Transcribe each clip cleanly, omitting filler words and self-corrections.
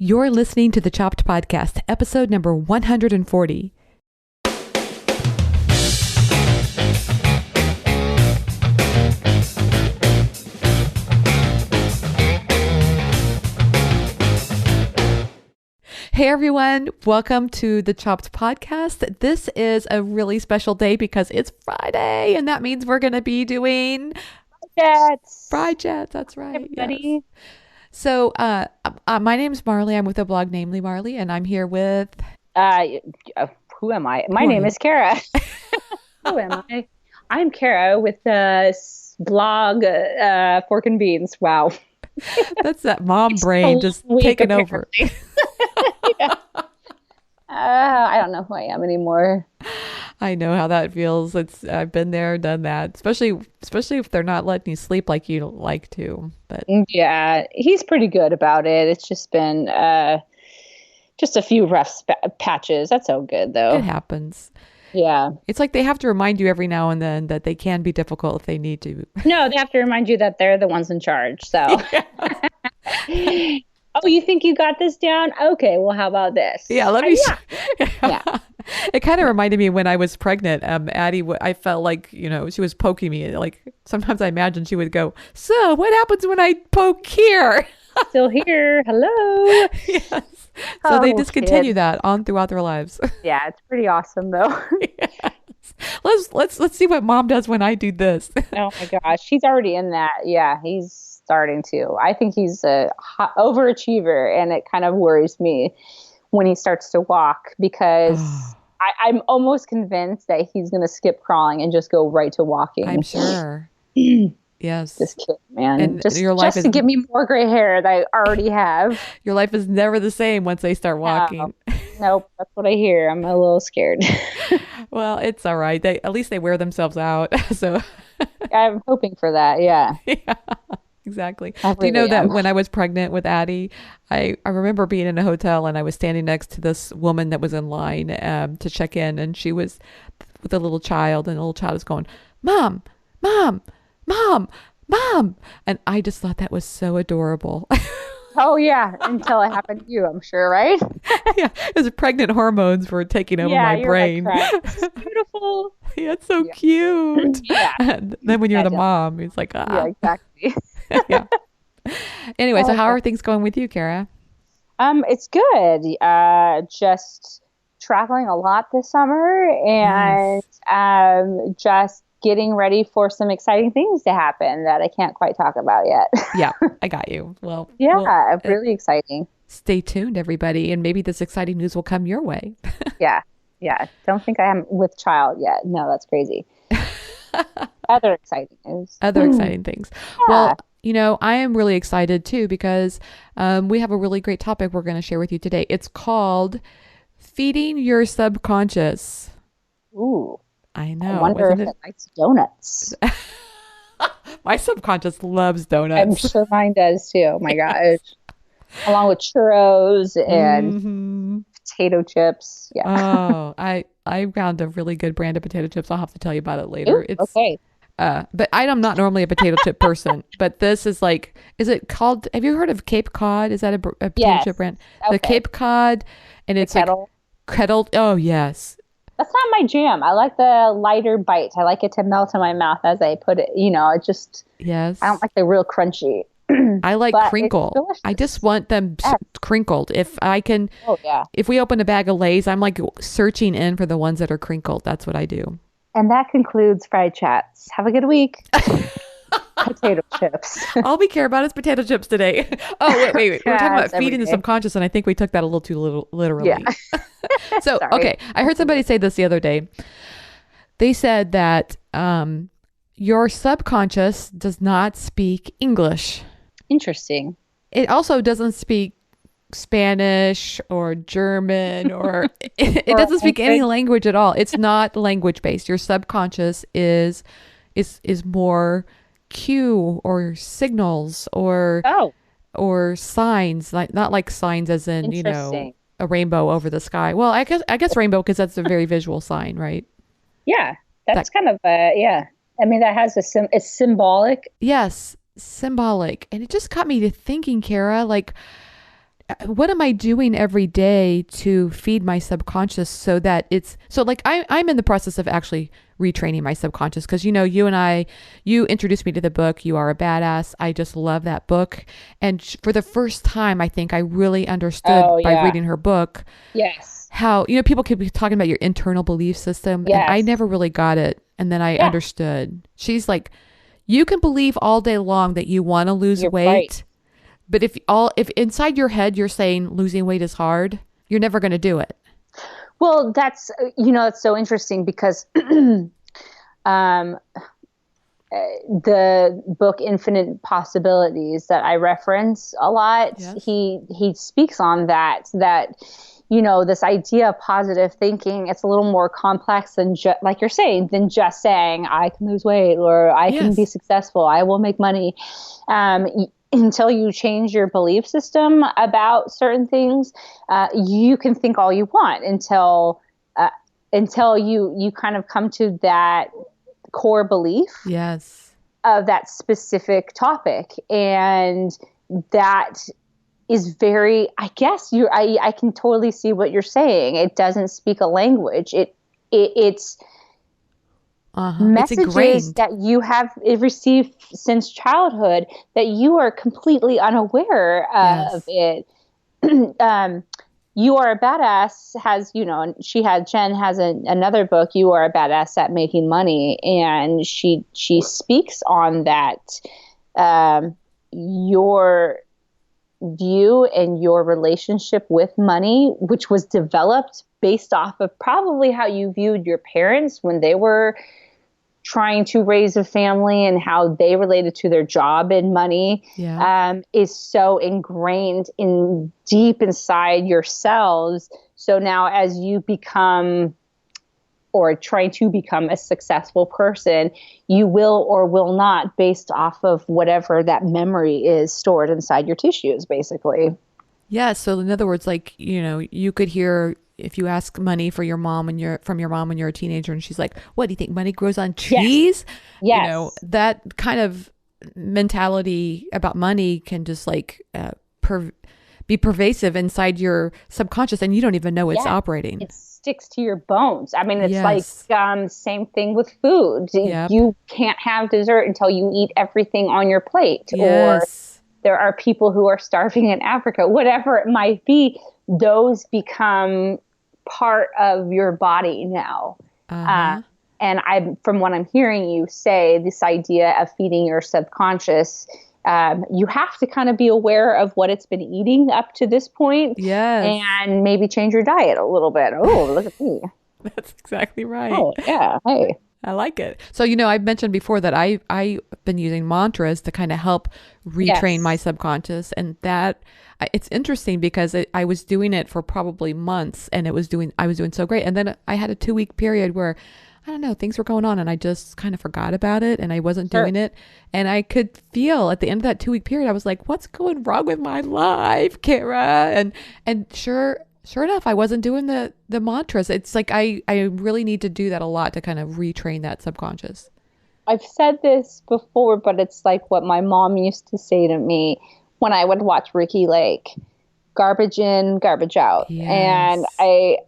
You're listening to the Chopped Podcast, episode number 140. Hey everyone, welcome to the Chopped Podcast. This is a really special day because it's Friday, and that means we're going to be doing FriChats. That's right. Everybody. Yes. So, my name's Marly. I'm with a blog, namely Marly, and I'm here with... Who am I? My name is Cara. Who am I? I'm Cara with the blog Fork and Beans. Wow. That's that mom brain just taking over. Yeah. I don't know who I am anymore. I know how that feels. I've been there, done that. Especially if they're not letting you sleep like you like to. But yeah, he's pretty good about it. It's just been just a few rough patches. That's so good though. It happens. Yeah. It's like they have to remind you every now and then that they can be difficult if they need to. No, they have to remind you that they're the ones in charge. So. Oh, you think you got this down? Okay, well, how about this? Yeah, let me. Yeah. It kind of reminded me when I was pregnant. Addie, I felt like, she was poking me. Like sometimes I imagine she would go, "So, what happens when I poke here?" Still here. Hello. Yes. So they discontinue that on throughout their lives. Yeah, it's pretty awesome though. Yes. Let's see what mom does when I do this. Oh my gosh, he's already in that. Yeah, he's starting to. I think he's a overachiever, and it kind of worries me when he starts to walk because I'm almost convinced that he's going to skip crawling and just go right to walking. I'm sure. Yes. This kid, man. And just your life to give me more gray hair that I already have. Your life is never the same once they start walking. Nope, that's what I hear. I'm a little scared. Well, it's all right. At least they wear themselves out. So I'm hoping for that. Yeah. Yeah. Exactly. Really Do you know that when I was pregnant with Addie, I remember being in a hotel and I was standing next to this woman that was in line to check in, and she was with a little child, and the little child was going, "Mom, Mom, Mom, Mom." And I just thought that was so adorable. Oh, yeah. Until it happened to you, I'm sure, right? Yeah. It was pregnant hormones were taking over my brain. Like, this is beautiful. Yeah, it's so cute. Yeah. And then when you're the mom, it's like, Yeah, exactly. Yeah. Anyway, so how are things going with you, Cara? It's good. Just traveling a lot this summer and just getting ready for some exciting things to happen that I can't quite talk about yet. Yeah, I got you. Well, really exciting. Stay tuned, everybody, and maybe this exciting news will come your way. Yeah. Don't think I am with child yet. No, that's crazy. Other exciting news. Other exciting things. Yeah. Well, I am really excited too because we have a really great topic we're going to share with you today. It's called Feeding Your Subconscious. Ooh. I know. I wonder if it likes donuts. My subconscious loves donuts. I'm sure mine does too. Oh my gosh. Along with churros and potato chips. Yeah. Oh, I found a really good brand of potato chips. I'll have to tell you about it later. Ooh, okay. But I'm not normally a potato chip person, but this is like, is it called, have you heard of Cape Cod? Is that a potato chip brand? Okay. The Cape Cod, and it's kettle. Like kettle. Oh, yes. That's not my jam. I like the lighter bite. I like it to melt in my mouth as I put it, it just, yes. I don't like the real crunchy. I like crinkle. I just want them crinkled. If I can, if we open a bag of Lay's, I'm like searching in for the ones that are crinkled. That's what I do. And that concludes FriChats. Have a good week. Potato chips. All we care about is potato chips today. Oh, wait. We're talking about feeding the subconscious, and I think we took that a little too literally. Yeah. So, okay. I heard somebody say this the other day. They said that your subconscious does not speak English. Interesting. It also doesn't speak Spanish or German or it doesn't speak any language at all. It's not language based. Your subconscious is more cue or signals or signs, like not like signs as in a rainbow over the sky. Well, I guess rainbow because that's a very visual sign, right? Yeah, that's kind of I mean that has it's symbolic. Yes, symbolic, and it just got me to thinking, Cara, like what am I doing every day to feed my subconscious so that so like I'm in the process of actually retraining my subconscious because, you know, you introduced me to the book, You Are a Badass. I just love that book. And for the first time, I think I really understood Oh, by yeah. reading her book Yes. how, you know, people could be talking about your internal belief system. And I Yes. never really got it. And then I Yeah. understood. She's like, you can believe all day long that you want to lose You're right. weight. But if inside your head you're saying losing weight is hard, you're never going to do it. Well, that's, it's so interesting because um, the book Infinite Possibilities that I reference a lot, Yes. he speaks on that, this idea of positive thinking, it's a little more complex than like you're saying, than just saying I can lose weight or I can be Yes. successful, I will make money. Until you change your belief system about certain things, you can think all you want until you kind of come to that core belief Yes. of that specific topic. And that is very, I guess I can totally see what you're saying. It doesn't speak a language. It's It's messages ingrained. that you have received since childhood that you are completely unaware of Yes. it. um, You Are a Badass has, Jen has another book, You Are a Badass at Making Money. And she speaks on that, your view and your relationship with money, which was developed based off of probably how you viewed your parents when they were trying to raise a family and how they related to their job and money, Yeah. is so ingrained in deep inside yourselves. So now as you become or try to become a successful person, you will or will not based off of whatever that memory is stored inside your tissues, basically. Yeah. So in other words, like, you know, you could hear if you ask money for your mom when you're a teenager and she's like, what do you think money grows on Yes. trees? You know, Yes. that kind of mentality about money can just like be pervasive inside your subconscious and you don't even know it's Yeah. operating. It sticks to your bones. I mean, it's like Yes. same thing with food. Yep. You can't have dessert until you eat everything on your plate. Or Yes. there are people who are starving in Africa, whatever it might be. Those become part of your body now. Uh, Uh-huh. and from what I'm hearing you say, this idea of feeding your subconscious, you have to kind of be aware of what it's been eating up to this point Yes. and maybe change your diet a little bit. Oh, look at me. That's exactly right. Oh, yeah. Hey. I like it. So, you know, I mentioned before that I've been using mantras to kind of help retrain my Yes. subconscious. And it's interesting because I was doing it for probably months and I was doing so great. And then I had a 2 week period where, I don't know, things were going on and I just kind of forgot about it and I wasn't Sure. doing it. And I could feel at the end of that 2 week period, I was like, what's going wrong with my life, Kara? And sure enough, I wasn't doing the mantras. It's like I really need to do that a lot to kind of retrain that subconscious. I've said this before, but it's like what my mom used to say to me when I would watch Ricky Lake: garbage in, garbage out. And Yes. I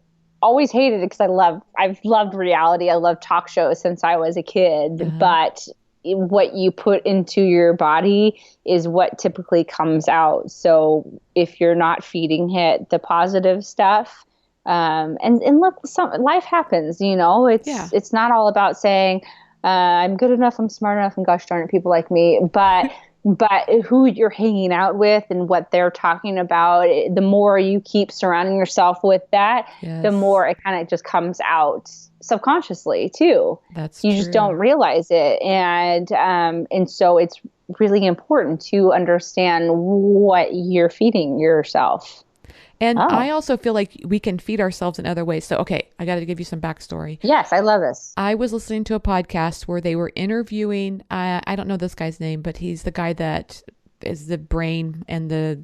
always hated it because I've loved reality. I love talk shows since I was a kid, Uh-huh. but what you put into your body is what typically comes out. So if you're not feeding it the positive stuff, and look, life happens, Yeah. it's not all about saying, I'm good enough, I'm smart enough, and gosh darn it, people like me. But who you're hanging out with and what they're talking about, the more you keep surrounding yourself with that, the Yes. more it kind of just comes out subconsciously too. That's You just don't true. realize it, and so it's really important to understand what you're feeding yourself. And I Oh, also feel like we can feed ourselves in other ways. So, okay, I got to give you some backstory. yes, I love this. I was listening to a podcast where they were interviewing, I don't know this guy's name, but he's the guy that is the brain and the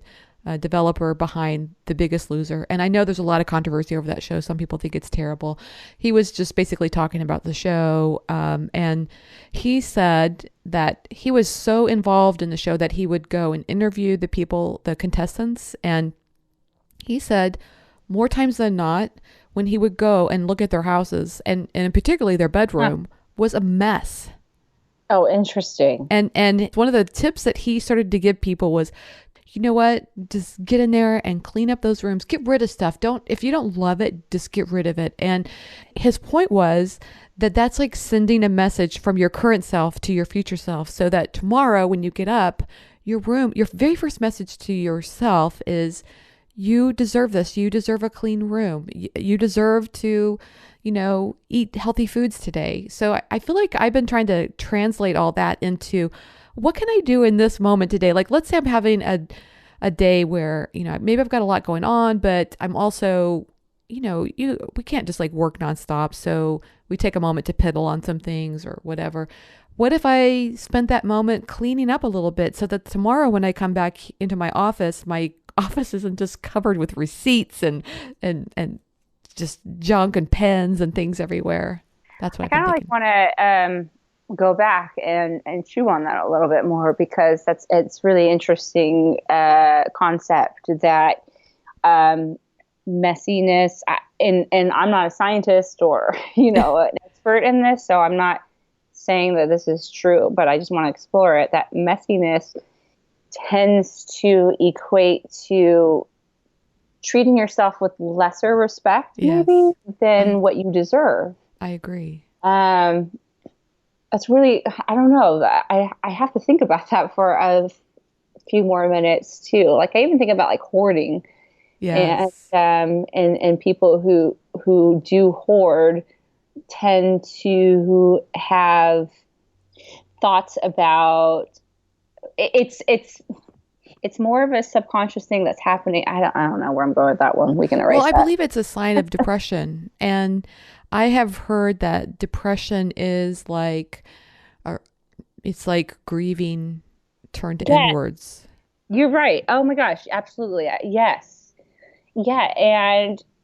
developer behind The Biggest Loser. And I know there's a lot of controversy over that show. Some people think it's terrible. He was just basically talking about the show. And he said that he was so involved in the show that he would go and interview the people, the contestants, and He said more times than not, when he would go and look at their houses, and particularly their Huh. bedroom, was a mess. Oh, interesting. And one of the tips that he started to give people was, you know what? Just get in there and clean up those rooms. Get rid of stuff. Don't, if you don't love it, just get rid of it. And his point was that that's like sending a message from your current self to your future self, so that tomorrow when you get up, your very first message to yourself is, you deserve this. You deserve a clean room. You deserve to, eat healthy foods today. So I feel like I've been trying to translate all that into, what can I do in this moment today? Like, let's say I'm having a day where, maybe I've got a lot going on, but I'm also, we can't just like work nonstop. So we take a moment to piddle on some things or whatever. What if I spent that moment cleaning up a little bit, so that tomorrow when I come back into my office isn't just covered with receipts and just junk and pens and things everywhere. That's what I I've been kind of like thinking. want to go back and chew on that a little bit more, because it's really interesting concept that um, messiness. And I'm not a scientist or an expert in this, so I'm not saying that this is true, but I just want to explore it. That messiness tends to equate to treating yourself with lesser respect, Yes, maybe, I than what you deserve. I agree. Um, that's really, I don't know. I have to think about that for a few more minutes too. Like, I even think about like hoarding, and Yes. and people who do hoard tend to have thoughts about it's more of a subconscious thing that's happening. I don't know where I'm going with that one. We can Well, erase I that. believe it's a sign of depression. And I have heard that depression is like, uh, it's like grieving turned Yeah, inwards. you're right. Oh my gosh, absolutely. Yes. Yeah,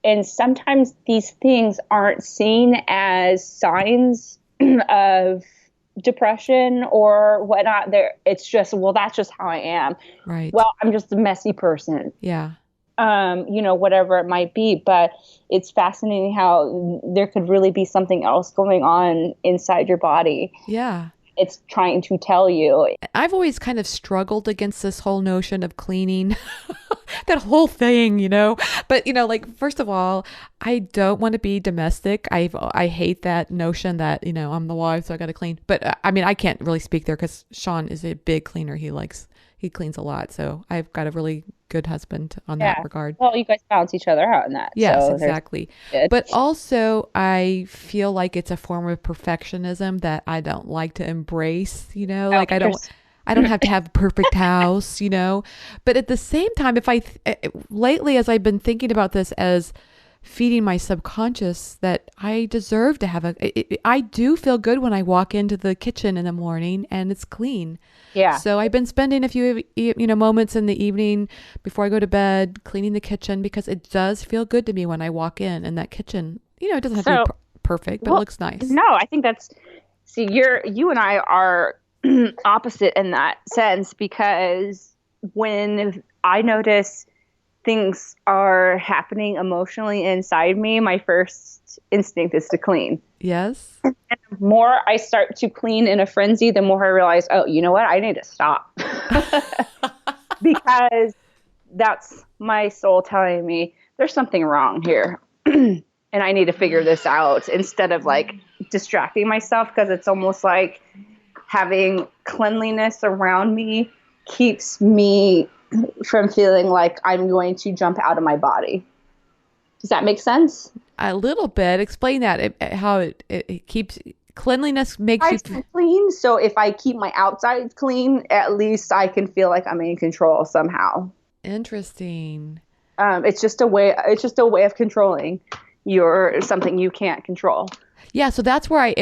and sometimes these things aren't seen as signs of depression or whatnot. There, it's just, well, that's just how I am. Right. Well, I'm just a messy person. Yeah. Whatever it might be. But it's fascinating how there could really be something else going on inside your body. Yeah. It's trying to tell you. I've always kind of struggled against this whole notion of cleaning, that whole thing, But like, first of all, I don't want to be domestic. I hate that notion that I'm the wife, so I got to clean. But I mean, I can't really speak there because Sean is a big cleaner. He cleans a lot, so I've got a really good husband on that Yeah. regard. Well, you guys balance each other out in that. Yes, So there's exactly. good. But also, I feel like it's a form of perfectionism that I don't like to embrace, Oh, like interesting. I don't have to have a perfect house. But at the same time, lately, as I've been thinking about this as feeding my subconscious, that I deserve to have I do feel good when I walk into the kitchen in the morning and it's clean. Yeah. So I've been spending a few, moments in the evening before I go to bed cleaning the kitchen, because it does feel good to me when I walk in that kitchen. It doesn't have to be So, perfect, but it well, looks nice. no, I think that's, see, you and I are opposite in that sense, because when I notice things are happening emotionally inside me, my first instinct is to clean. Yes. The more I start to clean in a frenzy, the more I realize, oh, you know what? I need to stop. Because that's my soul telling me there's something wrong here. And I need to figure this out, instead of like distracting myself, because it's almost like having cleanliness around me keeps me from feeling like I'm going to jump out of my body. Does that make sense? A little bit. Explain that. How it keeps cleanliness makes I you. stay clean, so if I keep my outside clean, at least I can feel like I'm in control somehow. Interesting. It's just a way. It's just a way of controlling your something you can't control. Yeah. So that's where I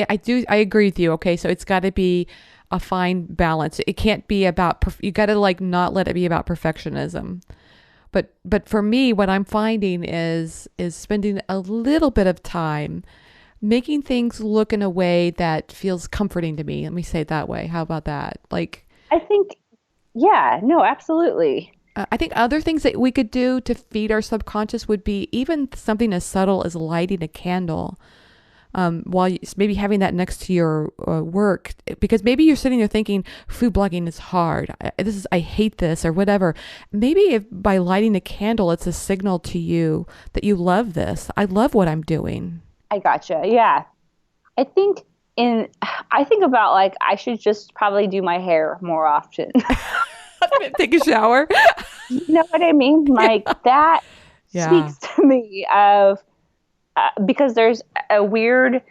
agree with you. Okay. So it's got to be a fine balance. It can't be about, you got to like not let it be about perfectionism. But for me, what I'm finding is spending a little bit of time making things look in a way that feels comforting to me. Let me say it that way. How about that? Like, I think, yeah, no, absolutely. I think other things that we could do to feed our subconscious would be even something as subtle as lighting a candle. While maybe having that next to your work, because maybe you're sitting there thinking food blogging is hard. I hate this or whatever. Maybe if by lighting a candle, it's a signal to you that you love this. I love what I'm doing. I gotcha. Yeah. I think I think about like I should just probably do my hair more often. Take a shower. You know what I mean? Like that Yeah. speaks to me of because there's a weird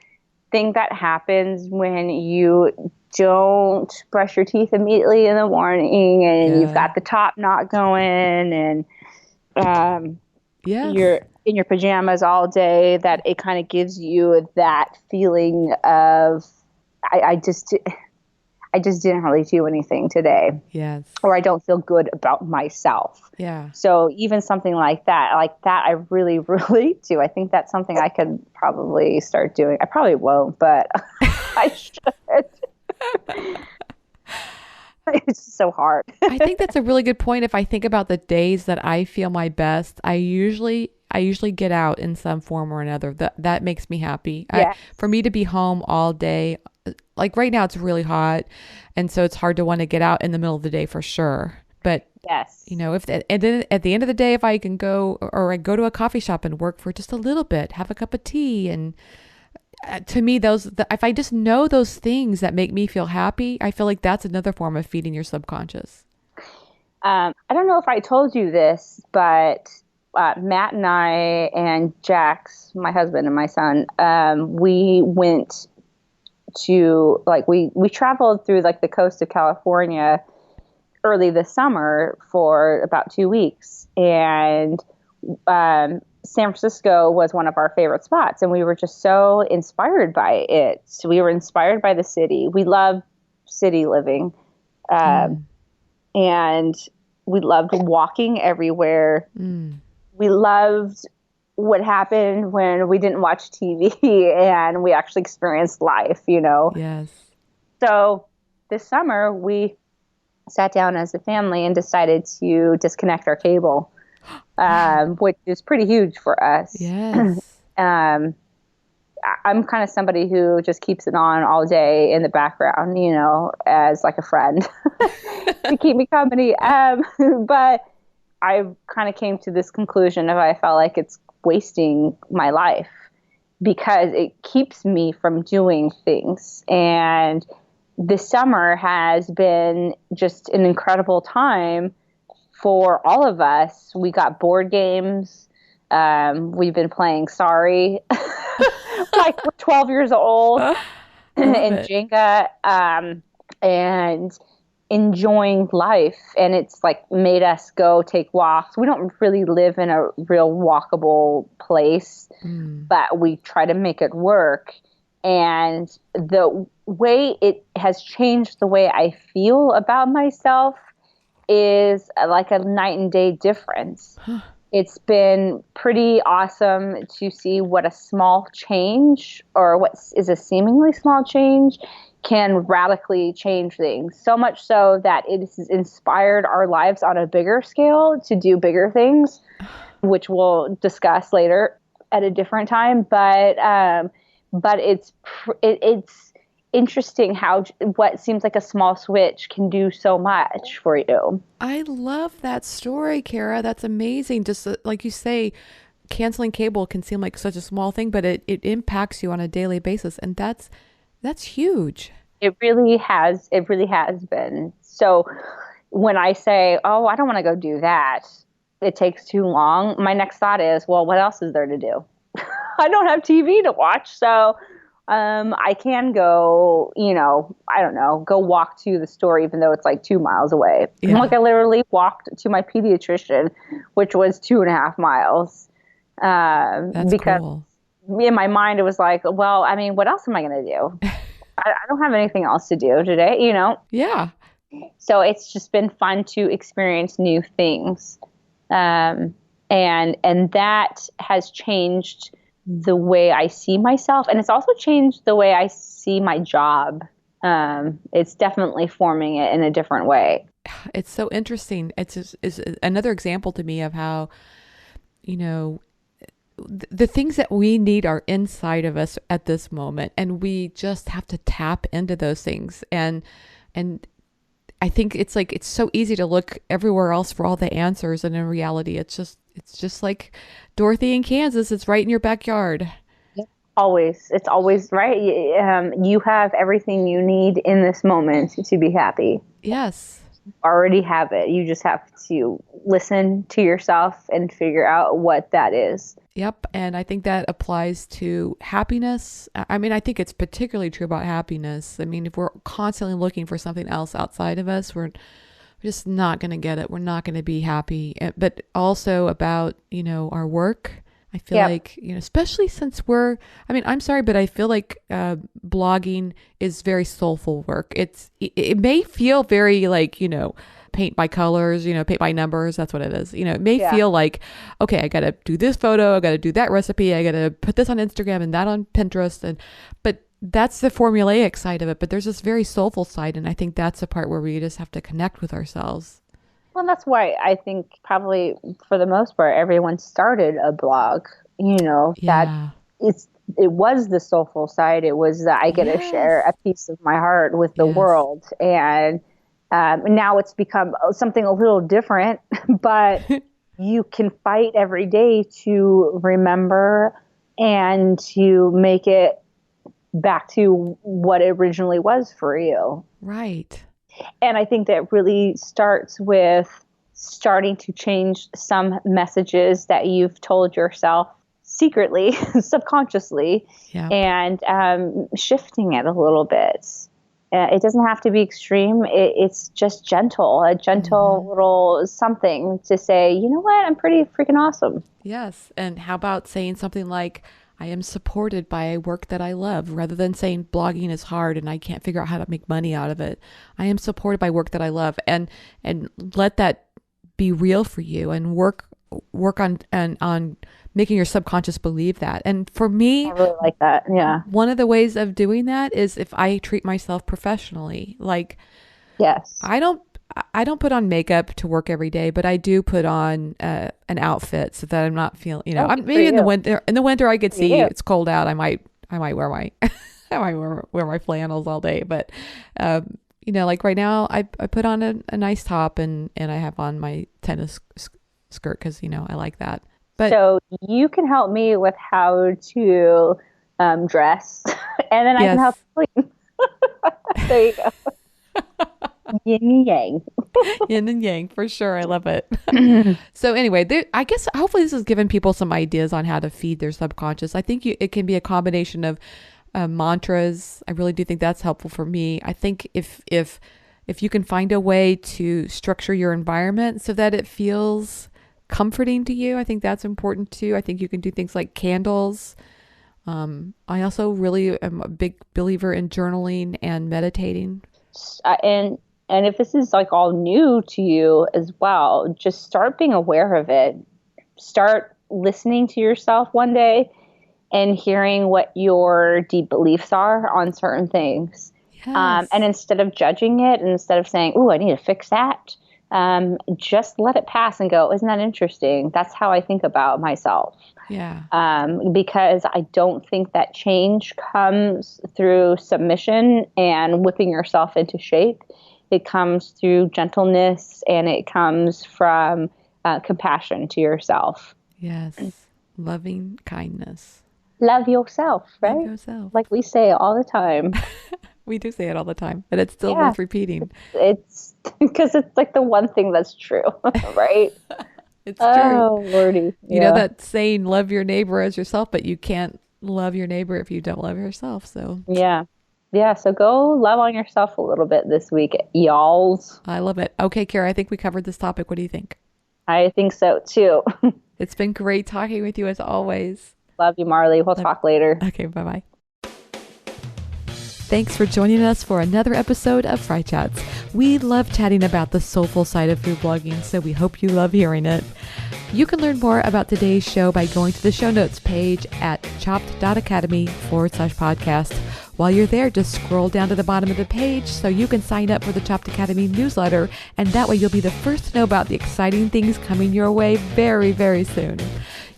thing that happens when you don't brush your teeth immediately in the morning and you've Yeah. got the top not going and Yes. you're in your pajamas all day, that it kind of gives you that feeling of I, I just I just didn't really do anything today, Yes. or I don't feel good about myself. Yeah. So even something like that, I really relate to. I think that's something I could probably start doing. I probably won't, but I should. It's so hard. I think that's a really good point. If I think about the days that I feel my best, I usually get out in some form or another. That makes me happy. Yeah. For me to be home all day, like right now it's really hot, and so it's hard to want to get out in the middle of the day for sure. But Yes. if and then at the end of the day, if I can go or I go to a coffee shop and work for just a little bit, have a cup of tea, and to me, if I just know those things that make me feel happy, I feel like that's another form of feeding your subconscious. I don't know if I told you this, but Matt and I and Jax, my husband and my son, we went to like we traveled through like the coast of California early this summer for about 2 weeks, and San Francisco was one of our favorite spots, and we were just so inspired by it. So we were inspired by the city. We love city living, Mm. and we loved walking everywhere. Mm. We loved what happened when we didn't watch TV and we actually experienced life, you know. Yes. So this summer we sat down as a family and decided to disconnect our cable, Wow. which is pretty huge for us. Yes. um, I'm kind of somebody who just keeps it on all day in the background, you know, as like a friend to keep me company. But I kind of came to this conclusion of I felt like it's wasting my life because it keeps me from doing things. And this summer has been just an incredible time for all of us. We got board games. We've been playing Sorry, like we're 12 years old, Love and it. Jenga, and enjoying life. And it's like made us go take walks. We don't really live in a real walkable place, Mm. but we try to make it work. And the way it has changed the way I feel about myself is like a night and day difference. It's been pretty awesome to see what a small change, or what is a seemingly small change, can radically change things. So much so that it has inspired our lives on a bigger scale to do bigger things, which we'll discuss later at a different time. But it's interesting how what seems like a small switch can do so much for you. I love that story, Kara. That's amazing. Just like you say, canceling cable can seem like such a small thing, but it impacts you on a daily basis. And that's huge. It really has. It really has been. So when I say, "Oh, I don't want to go do that," it takes too long. My next thought is, "Well, what else is there to do?" I don't have TV to watch, so I can go. You know, I don't know, go walk to the store, even though it's like 2 miles away. Yeah. Like I literally walked to my pediatrician, which was 2.5 miles, That's because cool. in my mind it was like, well, I mean, what else am I going to do? I don't have anything else to do today, you know? Yeah. So it's just been fun to experience new things. And that has changed the way I see myself. And it's also changed the way I see my job. It's definitely forming it in a different way. it's so interesting. It's another example to me of how, you know, the things that we need are inside of us at this moment, and we just have to tap into those things. And I think it's like, it's so easy to look everywhere else for all the answers. And in reality, it's just like Dorothy in Kansas. It's right in your backyard. Always. It's always right. You have everything you need in this moment to be happy. Yes. Already have it. You just have to listen to yourself and figure out what that is. Yep. And I think that applies to happiness. I mean, I think it's particularly true about happiness. I mean, if we're constantly looking for something else outside of us, we're just not going to get it. We're not going to be happy. But also about, you know, our work. I feel like, you know, especially since I'm sorry, but I feel like blogging is very soulful work. It may feel very like, you know, paint by colors, you know, paint by numbers. That's what it is. You know, it may feel like, okay, I got to do this photo. I got to do that recipe. I got to put this on Instagram and that on Pinterest. But that's the formulaic side of it. But there's this very soulful side. And I think that's the part where we just have to connect with ourselves. Well, that's why I think probably for the most part, everyone started a blog, you know, that it was the soulful side. It was that I get to share a piece of my heart with the world. And now it's become something a little different, but you can fight every day to remember and to make it back to what it originally was for you. Right. And I think that really starts with starting to change some messages that you've told yourself secretly, subconsciously, and shifting it a little bit. It doesn't have to be extreme. It's just a gentle little something to say, you know what, I'm pretty freaking awesome. Yes. And how about saying something like, I am supported by work that I love, rather than saying blogging is hard and I can't figure out how to make money out of it. I am supported by work that I love, and let that be real for you, and work on making your subconscious believe that. And for me, I really like that. Yeah. One of the ways of doing that is if I treat myself professionally. Like, I don't put on makeup to work every day, but I do put on an outfit so that I'm not feeling, you know, maybe in the winter. In the winter, I could see it's cold out. I might wear my wear my flannels all day. But you know, like right now, I put on a nice top and I have on my tennis skirt because, you know, I like that. But so you can help me with how to dress, and then I can help clean. There you go. Yin and yang. Yin and yang, for sure. I love it. So anyway, I guess hopefully this has given people some ideas on how to feed their subconscious. I think it can be a combination of mantras. I really do think that's helpful for me. I think if you can find a way to structure your environment so that it feels comforting to you, I think that's important too. I think you can do things like candles. I also really am a big believer in journaling and meditating. And if this is like all new to you as well, just start being aware of it. Start listening to yourself one day and hearing what your deep beliefs are on certain things. Yes. And instead of judging it, and instead of saying, "Ooh, I need to fix that," just let it pass and go, "Isn't that interesting? That's how I think about myself." Yeah. Because I don't think that change comes through submission and whipping yourself into shape. It comes through gentleness, and it comes from compassion to yourself. Yes. Loving kindness. Love yourself, right? Love yourself. Like we say all the time. We do say it all the time, but it's still worth repeating. It's because it's like the one thing that's true, right? It's true. Oh, Lordy. You know that saying, love your neighbor as yourself, but you can't love your neighbor if you don't love yourself. So yeah. So go love on yourself a little bit this week, y'alls. I love it. Okay, Cara, I think we covered this topic. What do you think? I think so too. It's been great talking with you as always. Love you, Marly. We'll talk later. Okay, bye-bye. Thanks for joining us for another episode of FriChats. We love chatting about the soulful side of food blogging, so we hope you love hearing it. You can learn more about today's show by going to the show notes page at chopped.academy/podcast. While you're there, just scroll down to the bottom of the page so you can sign up for the Chopped Academy newsletter, and that way you'll be the first to know about the exciting things coming your way very, very soon.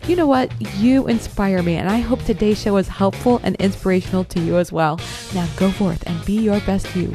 You know what? You inspire me, and I hope today's show was helpful and inspirational to you as well. Now go forth and be your best you.